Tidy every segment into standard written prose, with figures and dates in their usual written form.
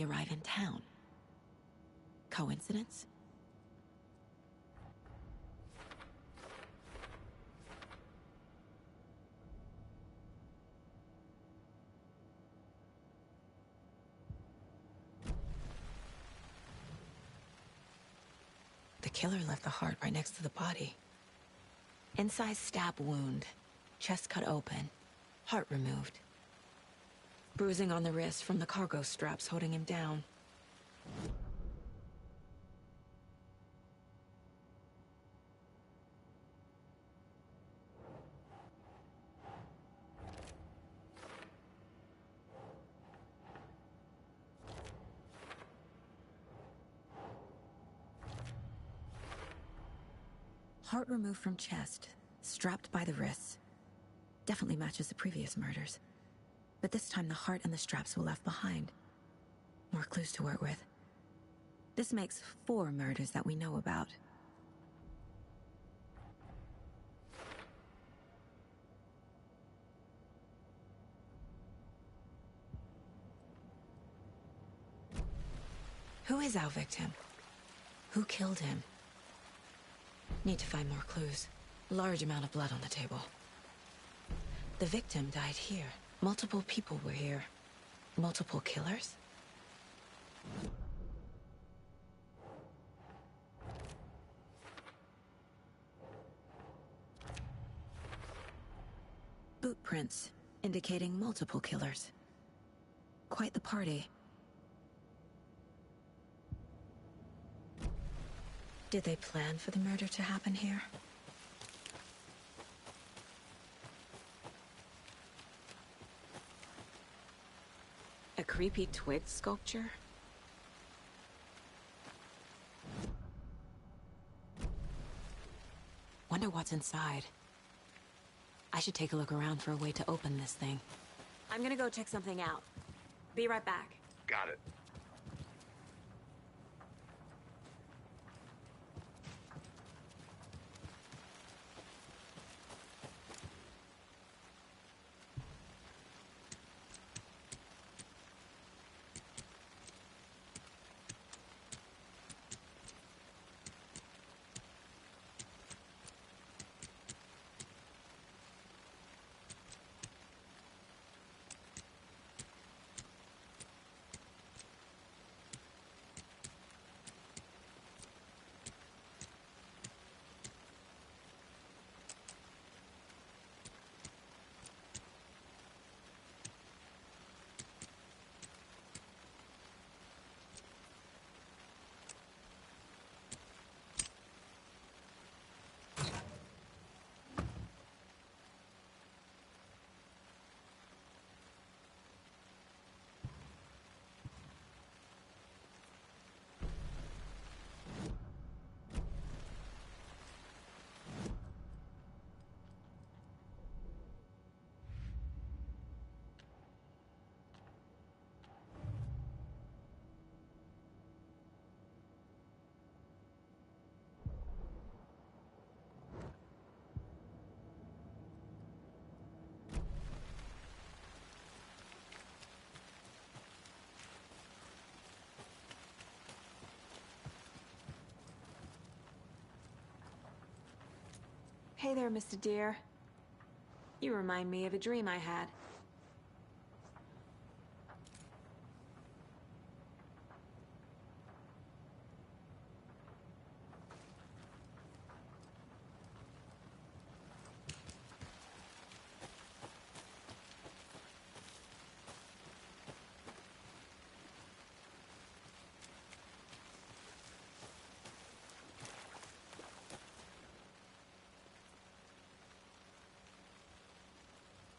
arrive in town. Coincidence? The killer left the heart right next to the body. Incised stab wound, chest cut open, heart removed. Bruising on the wrist from the cargo straps holding him down. Heart removed from chest, strapped by the wrists. Definitely matches the previous murders. But this time the heart and the straps were left behind. More clues to work with. This makes 4 murders that we know about. Who is our victim? Who killed him? Need to find more clues. Large amount of blood on the table. The victim died here. Multiple people were here. Multiple killers? Boot prints, indicating multiple killers. Quite the party. Did they plan for the murder to happen here? A creepy twig sculpture? Wonder what's inside. I should take a look around for a way to open this thing. I'm gonna go check something out. Be right back. Got it. Hey there, Mr. Deer. You remind me of a dream I had.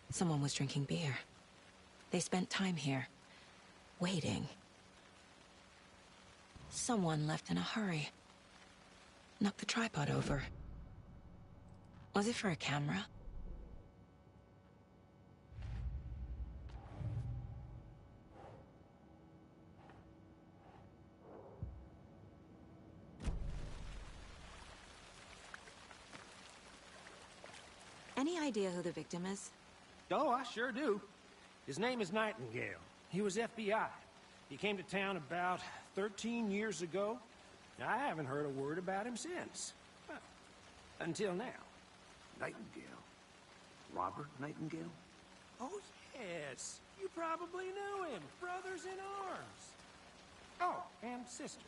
Someone was drinking beer. They spent time here, waiting. Someone left in a hurry. Knocked the tripod over. Was it for a camera? Any idea who the victim is? Oh, I sure do. His name is Nightingale. He was FBI. He came to town about 13 years ago. I haven't heard a word about him since. Well, until now. Nightingale? Robert Nightingale? Oh, yes. You probably know him. Brothers in arms. Oh, and sisters.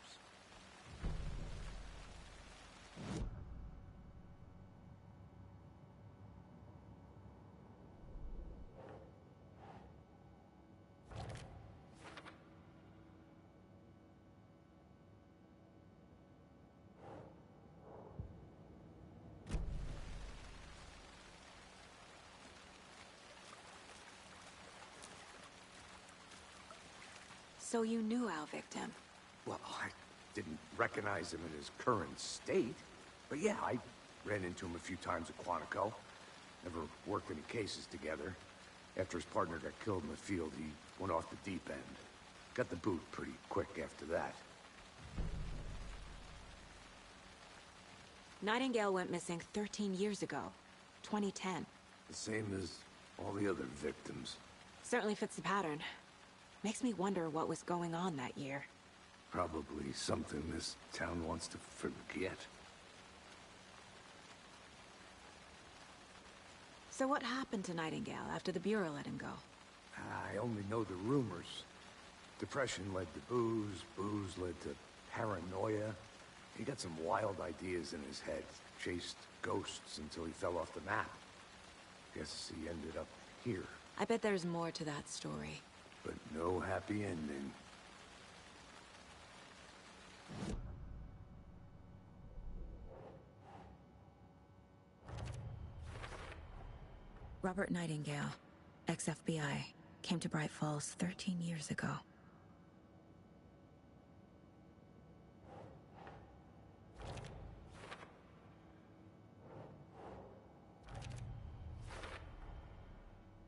So you knew our victim? Well, I didn't recognize him in his current state. But yeah, I ran into him a few times at Quantico. Never worked any cases together. After his partner got killed in the field, he went off the deep end. Got the boot pretty quick after that. Nightingale went missing 13 years ago. 2010. The same as all the other victims. Certainly fits the pattern. Makes me wonder what was going on that year. Probably something this town wants to forget. So what happened to Nightingale after the Bureau let him go? I only know the rumors. Depression led to booze, booze led to paranoia. He got some wild ideas in his head, chased ghosts until he fell off the map. Guess he ended up here. I bet there's more to that story. But no happy ending. Robert Nightingale, ex-FBI, came to Bright Falls 13 years ago.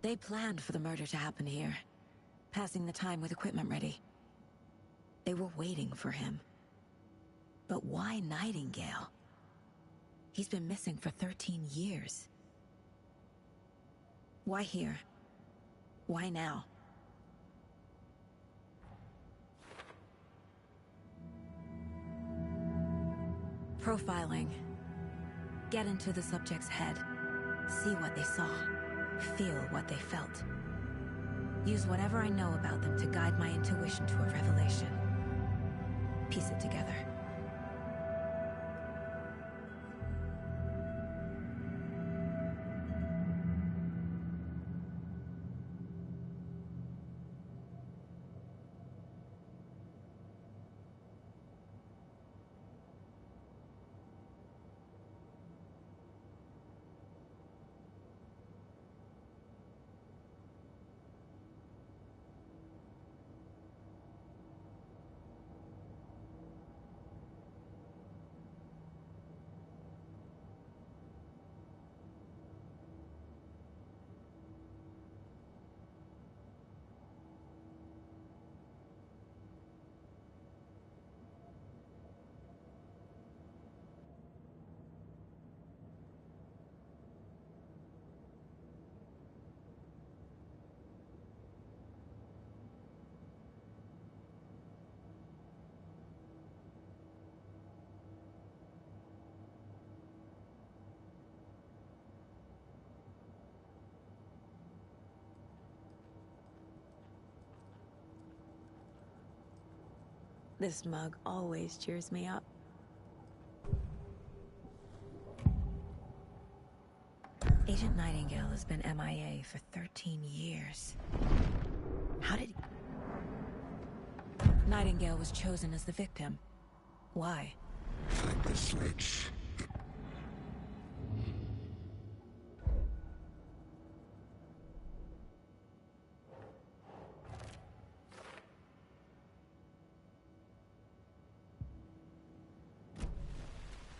They planned for the murder to happen here, passing the time with equipment ready. They were waiting for him. But why Nightingale? He's been missing for 13 years. Why here? Why now? Profiling. Get into the subject's head. See what they saw. Feel what they felt. Use whatever I know about them to guide my intuition to a revelation. Piece it together. This mug always cheers me up. Agent Nightingale has been MIA for 13 years. How did... Nightingale was chosen as the victim. Why? Flip the switch.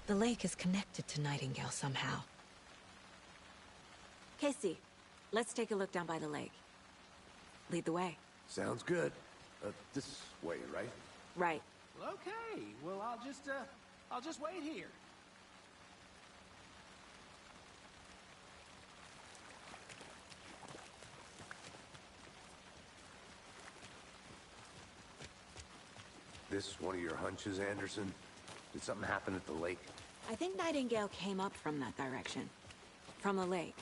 The lake is connected to Nightingale somehow. Casey, let's take a look down by the lake. Lead the way. Sounds good. This way, right? Right. Okay, well, I'll just wait here. This one of your hunches, Anderson? Did something happen at the lake? I think Nightingale came up from that direction. From the lake.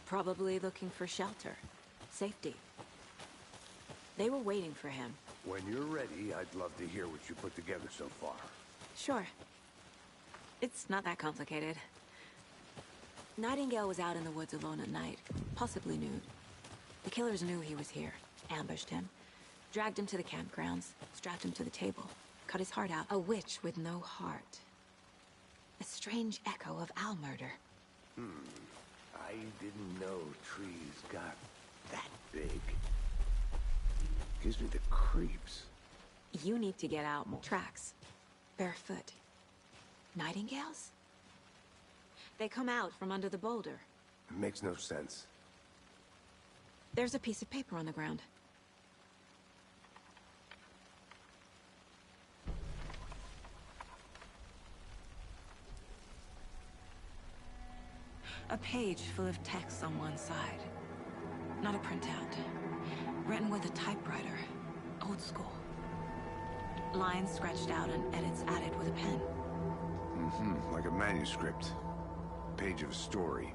Probably looking for shelter. Safety. They were waiting for him. When you're ready, I'd love to hear what you put together so far. Sure. It's not that complicated. Nightingale was out in the woods alone at night, possibly nude. The killers knew he was here, ambushed him, dragged him to the campgrounds, strapped him to the table, cut his heart out. A witch with no heart. A strange echo of Al murder. I didn't know trees got that big. Gives me the creeps. You need to get out more. Tracks. Barefoot. Nightingales? They come out from under the boulder. It makes no sense. There's a piece of paper on the ground. A page full of text on one side. Not a printout. Written with a typewriter. Old school. Lines scratched out and edits added with a pen. Like a manuscript. Page of a story.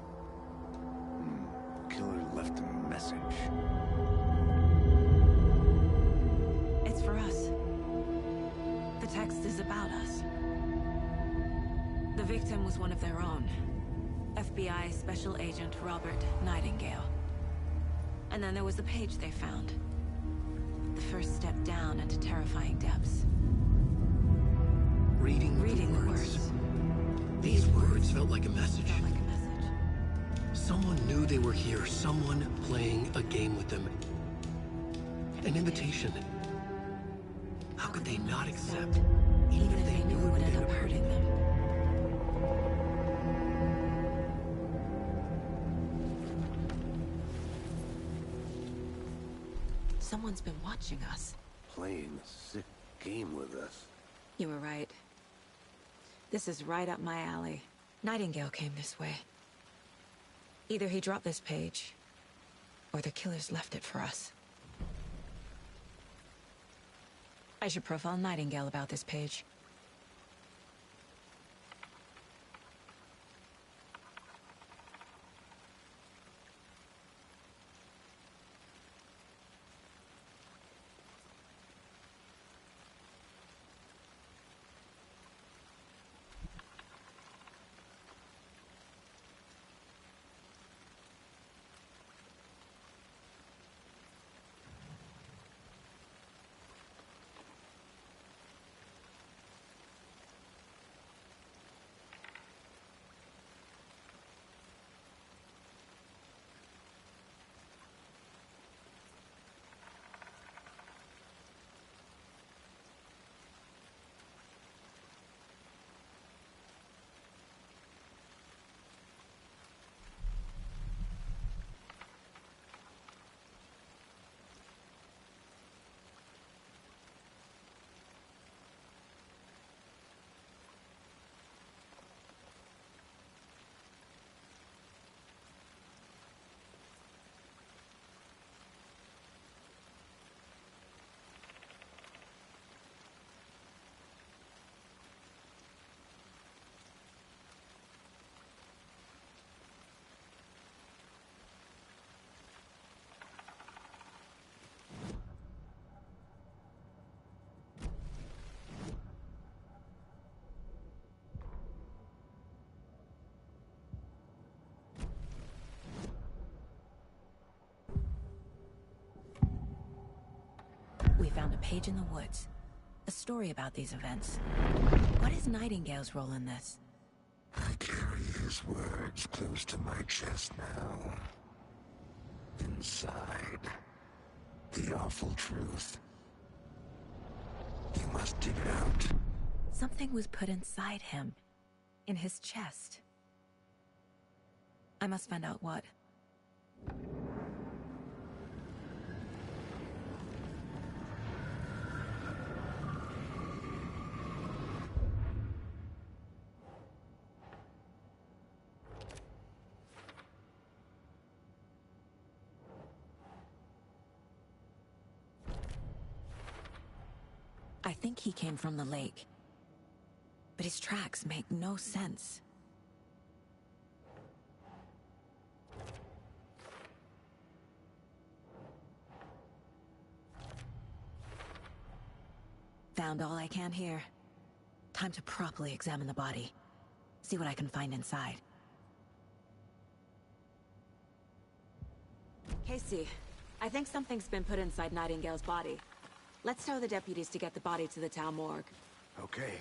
Killer left a message. It's for us. The text is about us. The victim was one of their own. FBI Special Agent Robert Nightingale. And then there was the page they found. The first step down into terrifying depths. Reading the words. These words felt like a message. Felt like a message. Someone knew they were here. Someone playing a game with them. An invitation. How could they not accept? Even if they knew it would end up hurting them. Someone's been watching us. Playing a sick game with us. You were right. This is right up my alley. Nightingale came this way. Either he dropped this page, or the killers left it for us. I should profile Nightingale about this page. We found a page in the woods. A story about these events. What is Nightingale's role in this? I carry his words close to my chest now. Inside, the awful truth. You must dig it out. Something was put inside him. In his chest. I must find out what. I think he came from the lake. But his tracks make no sense. Found all I can here. Time to properly examine the body. See what I can find inside. Casey, I think something's been put inside Nightingale's body. Let's tell the deputies to get the body to the town morgue. Okay.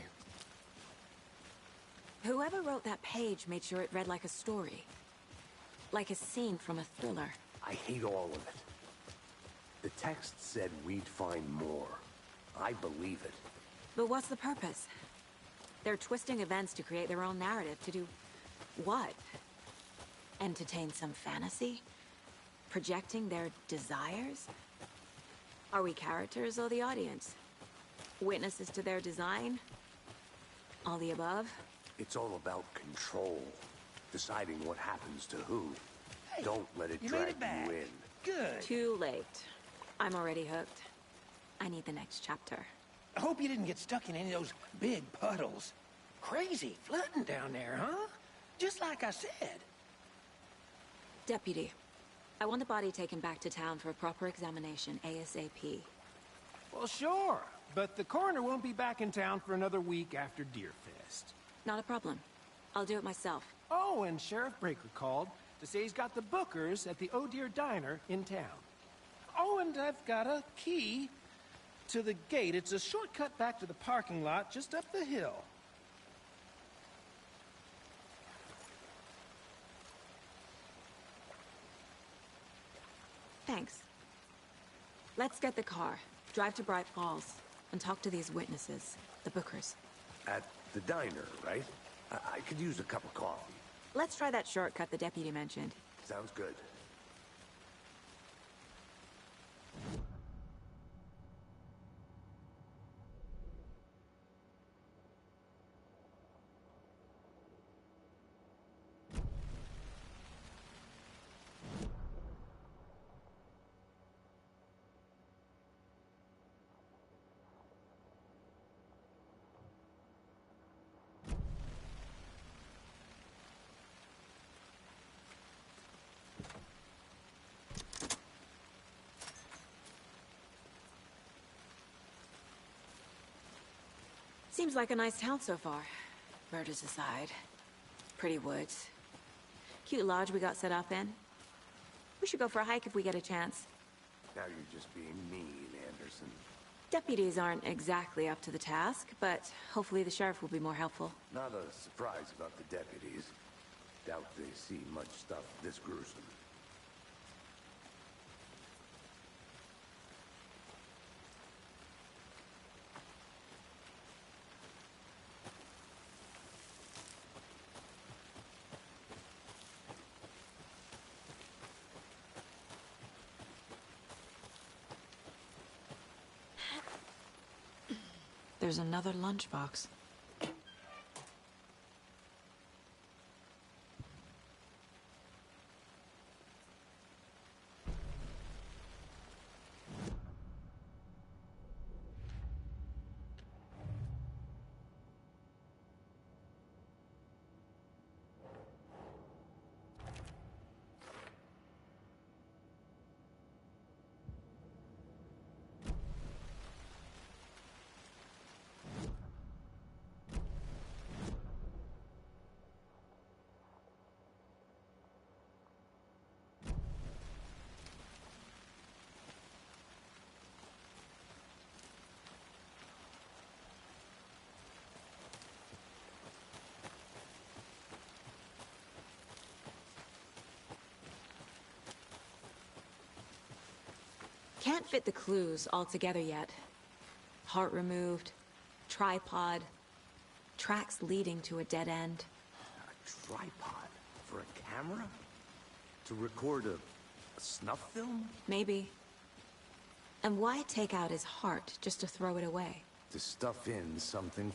Whoever wrote that page made sure it read like a story. Like a scene from a thriller. I hate all of it. The text said we'd find more. I believe it. But what's the purpose? They're twisting events to create their own narrative. To do what? Entertain some fantasy? Projecting their desires? Are we characters or the audience? Witnesses to their design? All the above? It's all about control. Deciding what happens to who. Hey, Don't let it you drag made it back. you in. Good. Too late. I'm already hooked. I need the next chapter. I hope you didn't get stuck in any of those big puddles. Crazy flooding down there, huh? Just like I said. Deputy, I want the body taken back to town for a proper examination, ASAP. Well, sure. But the coroner won't be back in town for another week after Deerfest. Not a problem. I'll do it myself. Oh, and Sheriff Breaker called to say he's got the Bookers at the Oh Dear Diner in town. Oh, and I've got a key to the gate. It's a shortcut back to the parking lot just up the hill. Thanks. Let's get the car, drive to Bright Falls, and talk to these witnesses, the Bookers. At the diner, right? I could use a cup of coffee. Let's try that shortcut the deputy mentioned. Sounds good. Seems like a nice town so far. Murders aside. Pretty woods. Cute lodge we got set up in. We should go for a hike if we get a chance. Now you're just being mean, Anderson. Deputies aren't exactly up to the task, but hopefully the sheriff will be more helpful. Not a surprise about the deputies. Doubt they see much stuff this gruesome. There's another lunchbox. Can't fit the clues all together yet. Heart removed, tripod, tracks leading to a dead end. A tripod? For a camera? To record a snuff film? Maybe. And why take out his heart just to throw it away? To stuff in something...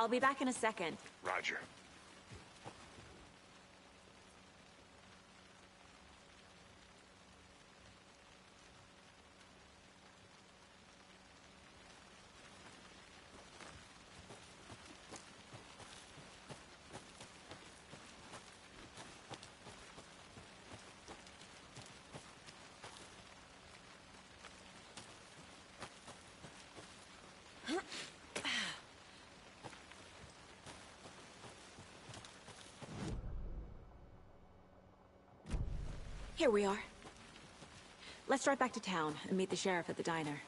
I'll be back in a second. Roger. Here we are. Let's drive back to town and meet the sheriff at the diner.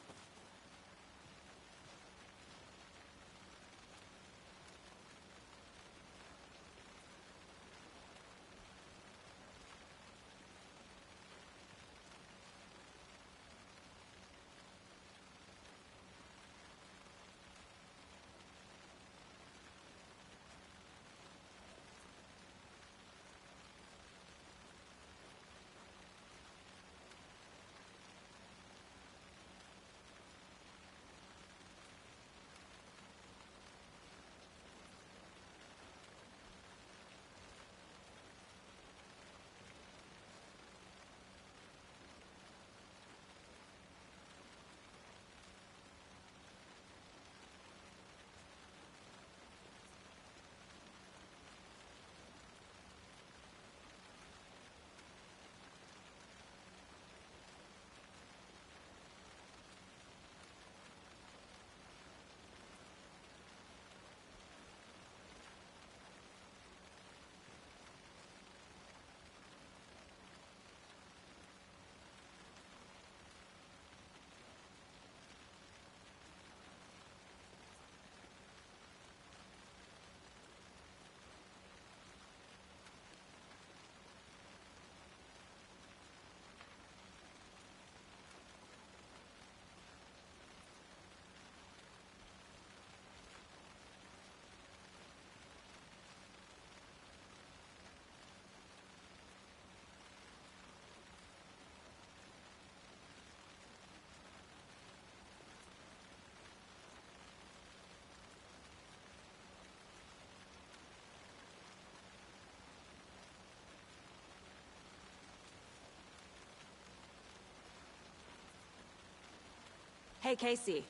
Hey, Casey.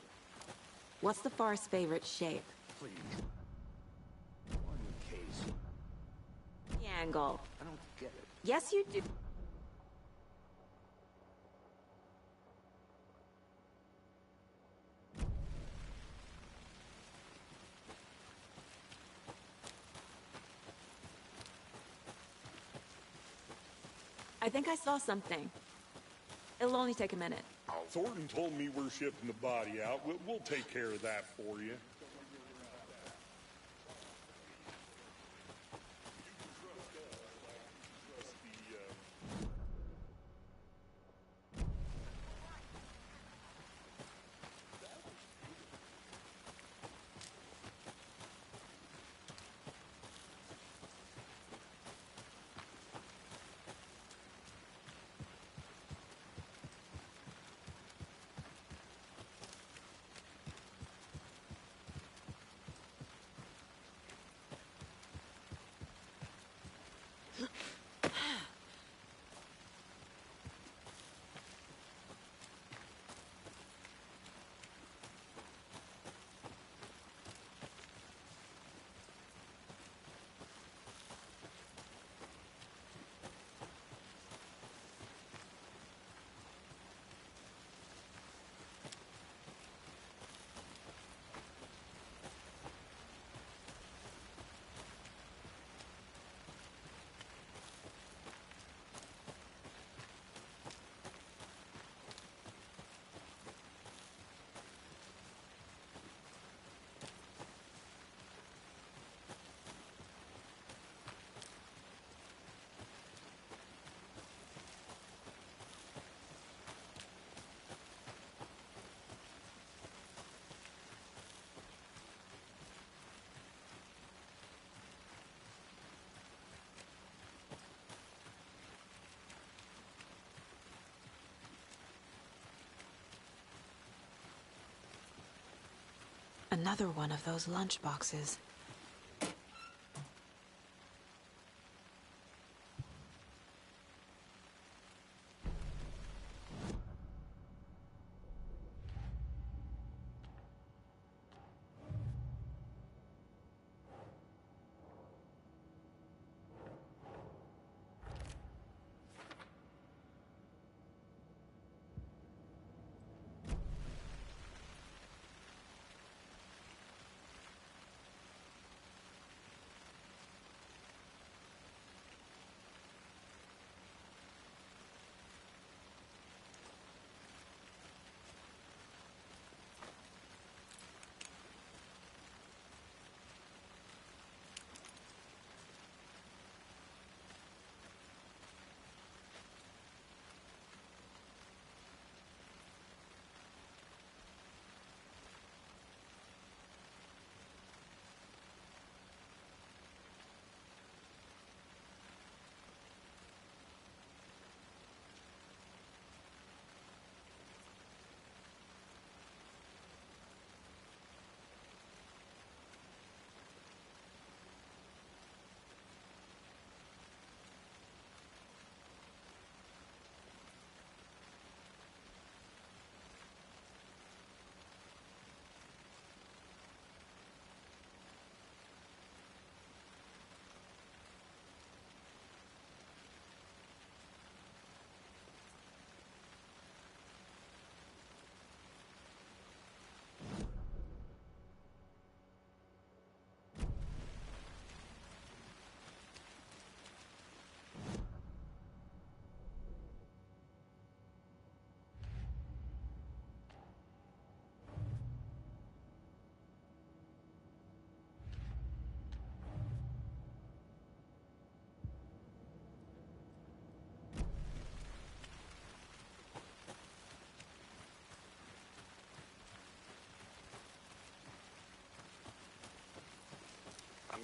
What's the Forest's favorite shape? Please. One case. Triangle. I don't get it. Yes, you do. I think I saw something. It'll only take a minute. Thornton told me we're shipping the body out. We'll take care of that for you. Another one of those lunch boxes.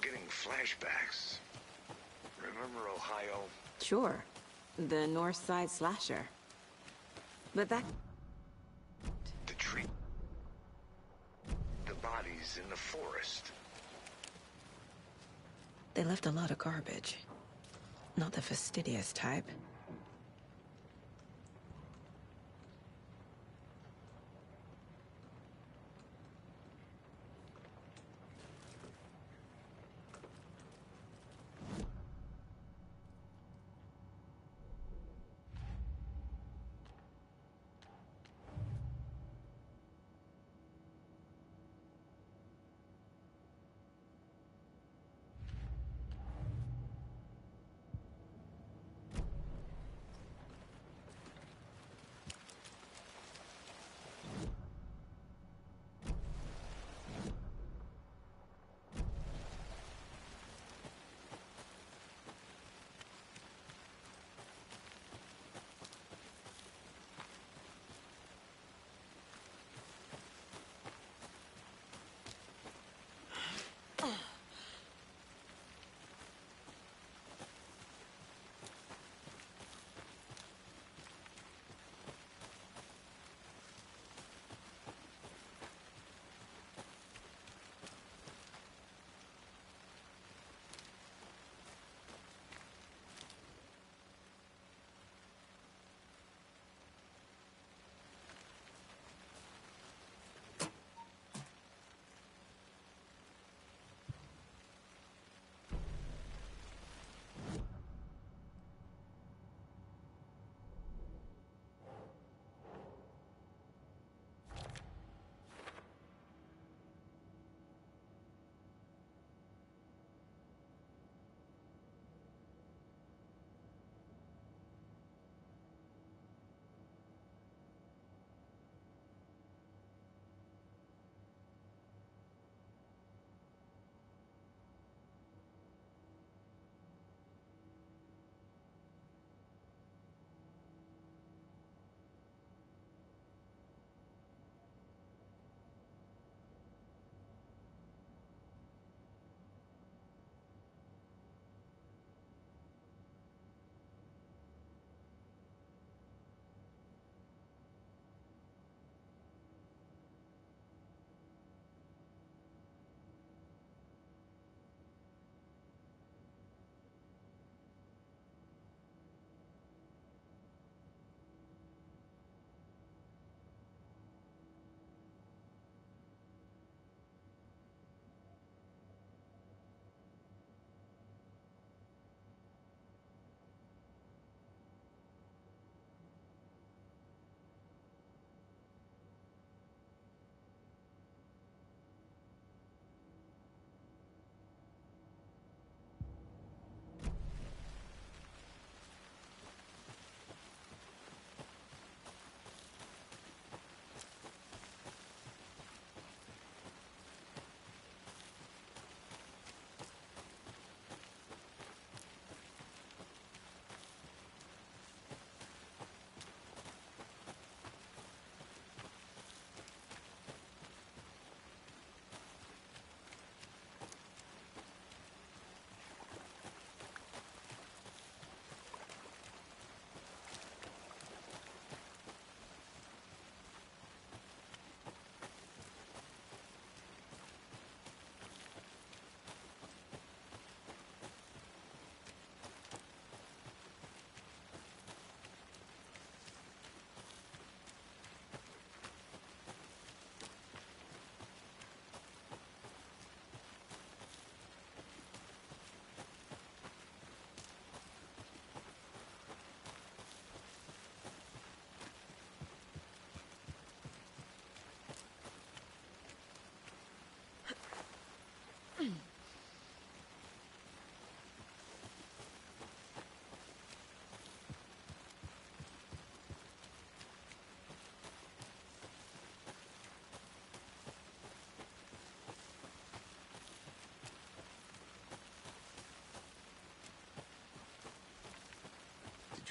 getting flashbacks. Remember Ohio? Sure. The North Side slasher. But that... The tree. The bodies in the forest. They left a lot of garbage. Not the fastidious type.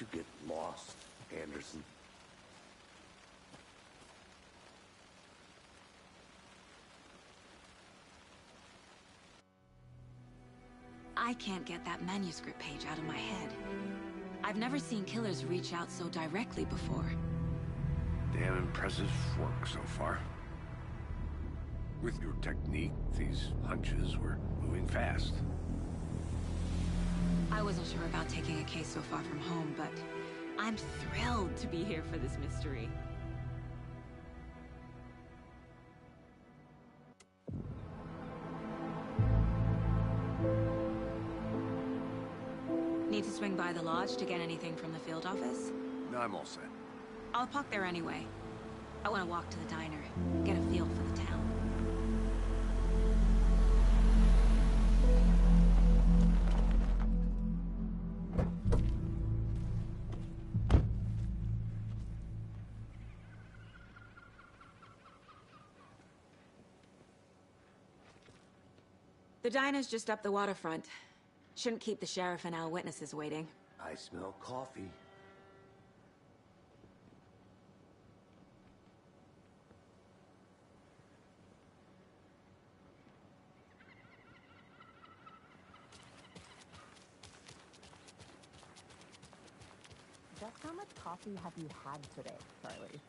Did you get lost, Anderson? I can't get that manuscript page out of my head. I've never seen killers reach out so directly before. Damn impressive work so far. With your technique, these hunches were moving fast. I wasn't sure about taking a case so far from home, but I'm thrilled to be here for this mystery. Need to swing by the lodge to get anything from the field office? No, I'm all set. I'll park there anyway. I want to walk to the diner, get a feel for the town. The diner's just up the waterfront. Shouldn't keep the sheriff and our witnesses waiting. I smell coffee. Just how much coffee have you had today, Charlie?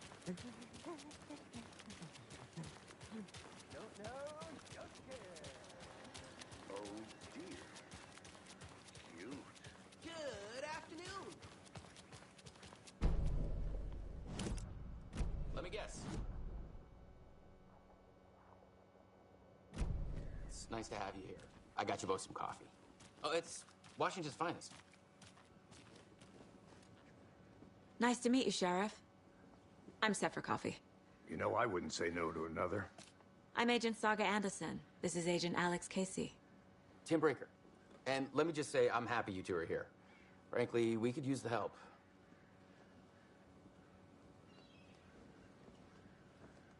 Don't know, don't care. Oh dear. Cute. Good afternoon. Let me guess. It's nice to have you here. I got you both some coffee. Oh, it's Washington's finest. Nice to meet you, Sheriff. I'm set for coffee. You know, I wouldn't say no to another. I'm Agent Saga Anderson. This is Agent Alex Casey. Tim Brinker. And let me just say, I'm happy you two are here. Frankly, we could use the help.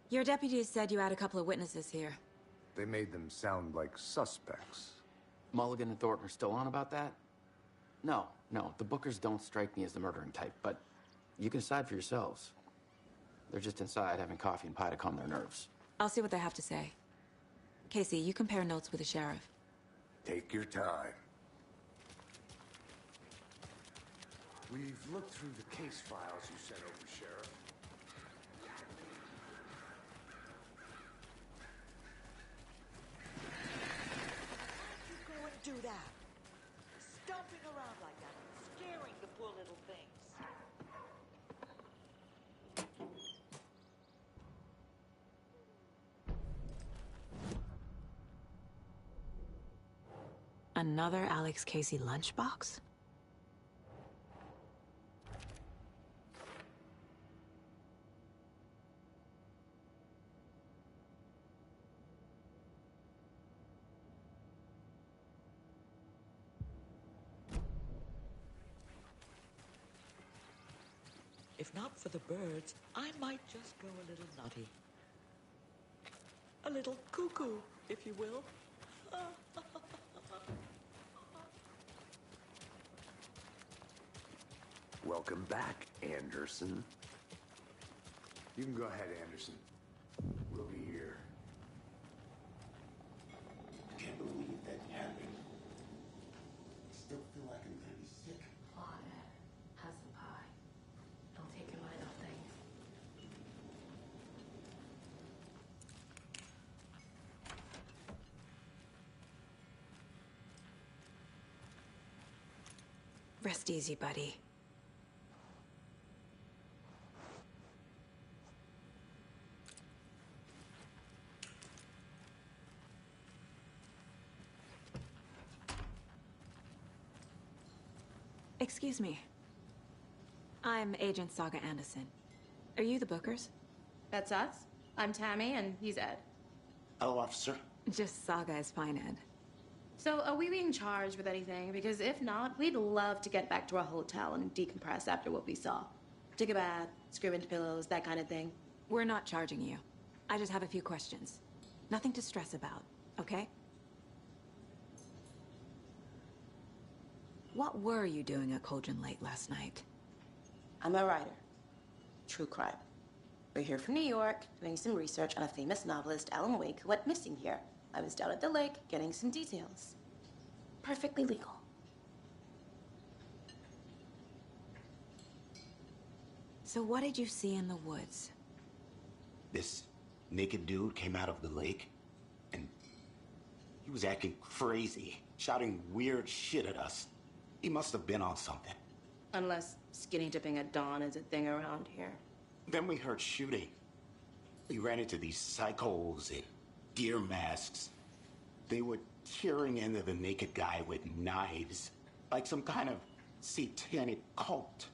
Your deputies said you had a couple of witnesses here. They made them sound like suspects. Mulligan and Thornton are still on about that? No, the Bookers don't strike me as the murdering type, but you can decide for yourselves. They're just inside having coffee and pie to calm their nerves. I'll see what they have to say. Casey, you compare notes with the sheriff. Take your time. We've looked through the case files you sent over, Sheriff. Why'd you go and do that? Stomping around like that, scaring the poor little things. Another Alex Casey lunchbox? If not for the birds, I might just go a little nutty. A little cuckoo, if you will. Welcome back, Anderson. You can go ahead, Anderson. We'll be here. I can't believe that happened. I still feel like I'm gonna be sick. Have some pie. Don't take your mind off things. Rest easy, buddy. Excuse me. I'm Agent Saga Anderson. Are you the Bookers? That's us. I'm Tammy, and he's Ed. Hello, officer. Just Saga is fine, Ed. So, are we being charged with anything? Because if not, we'd love to get back to our hotel and decompress after what we saw. Take a bath, scream into pillows, that kind of thing. We're not charging you. I just have a few questions. Nothing to stress about, okay? What were you doing at Cauldron Lake last night? I'm a writer. True crime. We're here from New York, doing some research on a famous novelist, Alan Wake, who went missing here. I was down at the lake, getting some details. Perfectly legal. So what did you see in the woods? This naked dude came out of the lake, and he was acting crazy, shouting weird shit at us. He must have been on something. Unless skinny dipping at dawn is a thing around here. Then we heard shooting. We ran into these psychos in deer masks. They were tearing into the naked guy with knives, like some kind of satanic cult.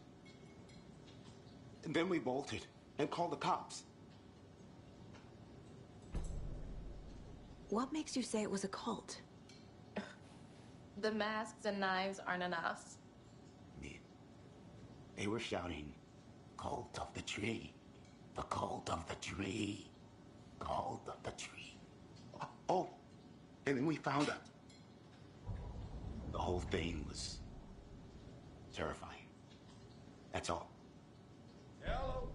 And then we bolted and called the cops. What makes you say it was a cult? The masks and knives aren't enough. They were shouting, "Cult of the tree, the cult of the tree, cult of the tree." Oh, and then we found out. The whole thing was terrifying. That's all. Hello.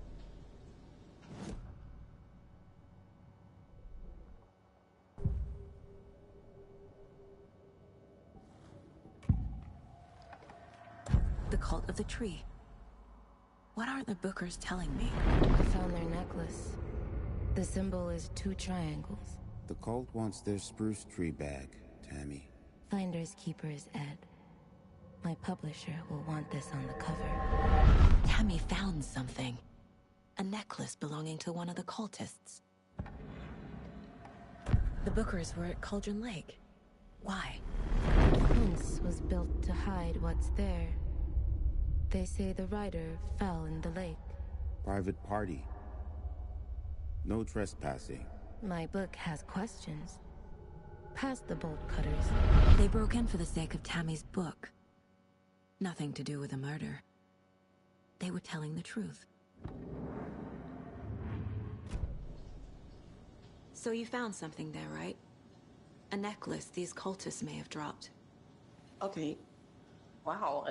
The cult of the tree. What aren't the Bookers telling me? I found their necklace. The symbol is 2 triangles. The cult wants their spruce tree back, Tammy. Finders keepers, Ed. My publisher will want this on the cover. Tammy found something. A necklace belonging to one of the cultists. The Bookers were at Cauldron Lake. Why? Once was built to hide what's there. They say the rider fell in the lake. Private party. No trespassing. My book has questions. Past the bolt cutters. They broke in for the sake of Tammy's book. Nothing to do with a murder. They were telling the truth. So you found something there, right? A necklace these cultists may have dropped. Okay. Wow.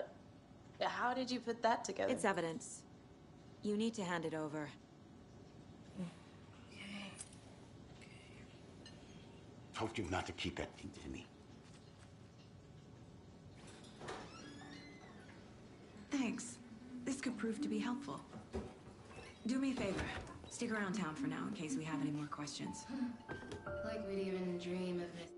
How did you put that together? It's evidence. You need to hand it over. Told you not to keep that thing to me. Thanks. This could prove to be helpful. Do me a favor. Stick around town for now in case we have any more questions. Like we'd even dream of this.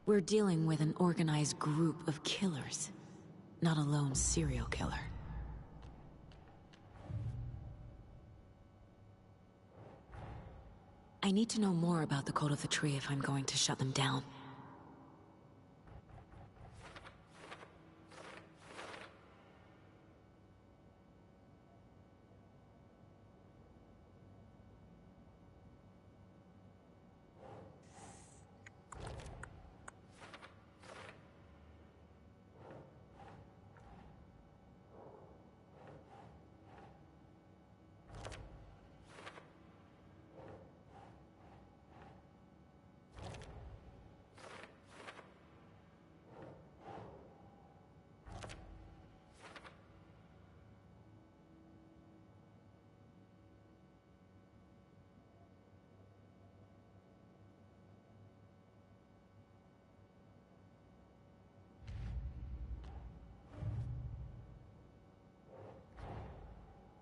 We're dealing with an organized group of killers, not a lone serial killer. I need to know more about the Cult of the Tree if I'm going to shut them down.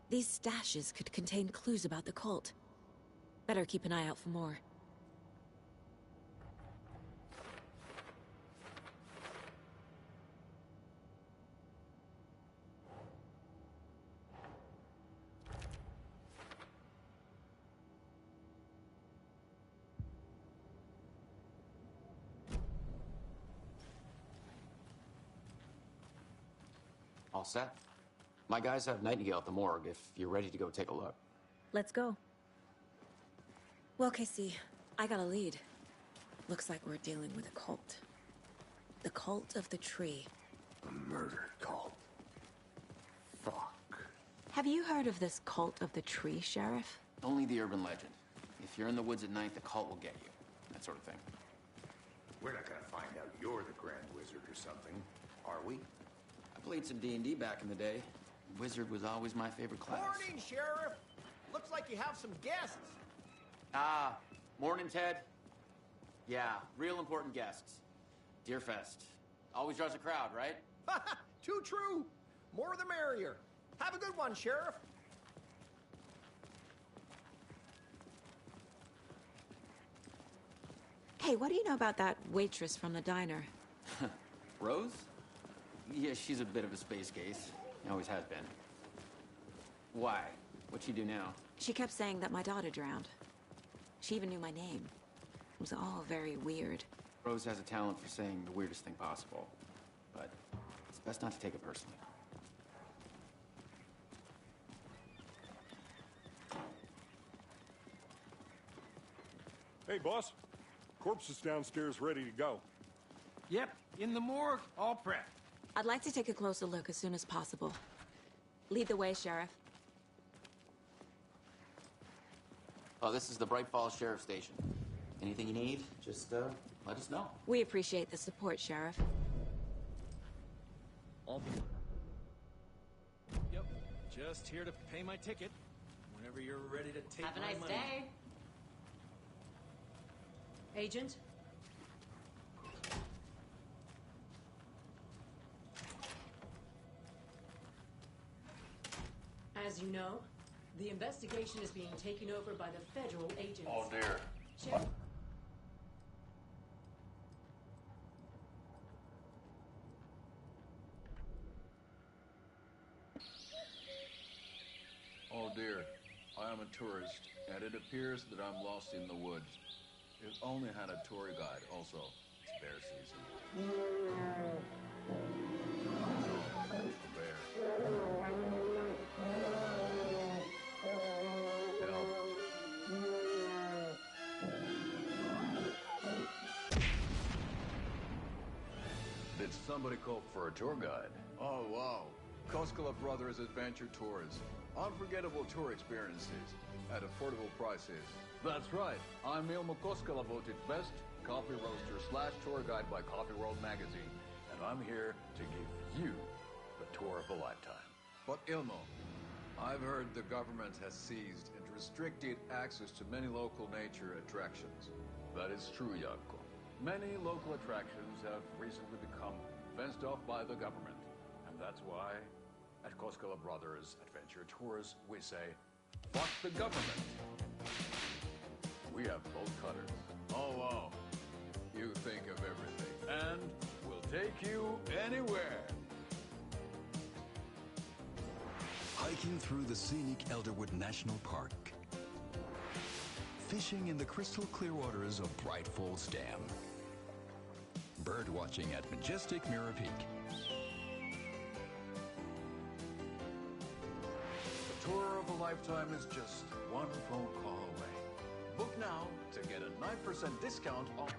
These stashes could contain clues about the cult. Better keep an eye out for more. All set? My guys have Nightingale at the morgue if you're ready to go take a look. Let's go. Well, Casey, I got a lead. Looks like we're dealing with a cult. The Cult of the Tree. A murder cult. Fuck. Have you heard of this Cult of the Tree, Sheriff? Only the urban legend. If you're in the woods at night, the cult will get you. that sort of thing. We're not gonna find out you're the Grand Wizard or something, are we? I played some D&D back in the day. Wizard was always my favorite class. Morning, Sheriff! Looks like you have some guests. Ah, morning, Ted. Yeah, real important guests. Deerfest. Always draws a crowd, right? Too true. More the merrier. Have a good one, Sheriff. Hey, what do you know about that waitress from the diner? Rose? Yeah, she's a bit of a space case. Always has been. Why? What'd she do now? She kept saying that my daughter drowned. She even knew my name. It was all very weird. Rose has a talent for saying the weirdest thing possible. But it's best not to take it personally. Hey, boss. Corpse is downstairs ready to go. Yep, in the morgue, all prepped. I'd like to take a closer look as soon as possible. Lead the way, Sheriff. Oh, this is the Bright Falls Sheriff Station. Anything you need, just let us know. We appreciate the support, Sheriff. Yep, just here to pay my ticket. Whenever you're ready to take Have a my nice money. day. Agent? As you know, the investigation is being taken over by the federal agents. Oh, dear. Sheriff? Oh dear, I am a tourist, and it appears that I'm lost in the woods. If only had a tour guide. Also, it's bear season. A bear. Help. Did somebody call for a tour guide? Oh, wow. Koskela Brothers Adventure Tours. Unforgettable tour experiences at affordable prices. That's right. I'm Ilmo Koskela, voted best coffee roaster / tour guide by Coffee World magazine. And I'm here to give you the tour of a lifetime. But Ilmo, I've heard the government has seized and restricted access to many local nature attractions. That is true, Jaakko. Many local attractions have recently become fenced off by the government. And that's why at Koskela Brothers Adventure Tours, we say, fuck the government. We have bolt cutters. Oh, wow. You think of everything. And we'll take you anywhere. Hiking through the scenic Elderwood National Park. Fishing in the crystal clear waters of Bright Falls Dam. Bird watching at majestic Mirror Peak. The tour of a lifetime is just one phone call away. Book now to get a 9% discount off.